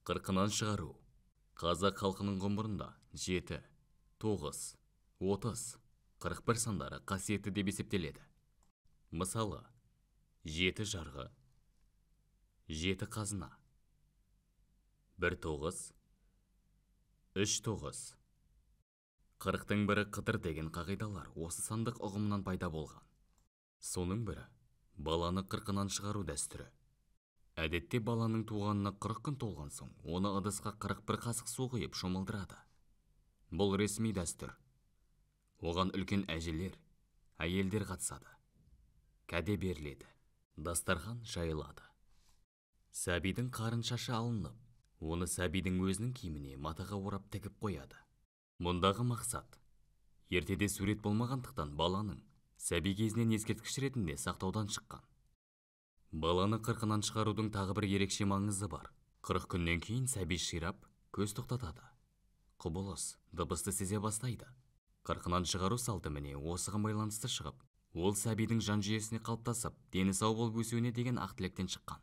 Қырқынан шығару. Қазақ халқының ғұмырында 7, 9, 30, 41 сандары қасиетті деп есептеледі. Мысалы, 7 жарғы, 7 қазына, 1 9, 3 9. 40-тың бірі қыдыр деген қағидалар осы сандық ұғымынан пайда болған. Соның бірі баланы қырқынан шығару дәстүрі. Әдетте баланың туғанына 40 күн толған соң, оны ыдысқа 41 қасық су құйып шомылдырады. Бұл ресми дәстүр. Оған үлкен әжелер, әйелдер қатысады. Кәде беріледі. Дастархан жайылады. Сәбидің қарын шашы алынып, оны сәбидің өзінің киіміне матаға орап тігіп қояды. Мұндағы мақсат, ертеде сурет болмағандықтан баланың сәби кезінен ескерткіш ретінде сақтаудан шыққан. Баланы қырқынан шығарудың тағы бір ерекше маңызы бар. 40 күннен кейін сәби ширап, көз тоқтатады. Құбылыс, дыбысты сезе бастайды. Қырқынан шығару салты міне осыған байланысты шығып, ол сәбидің жан жүйесіне қалыптасып, дені сау болып өсуіне деген ақ тілектен шыққан.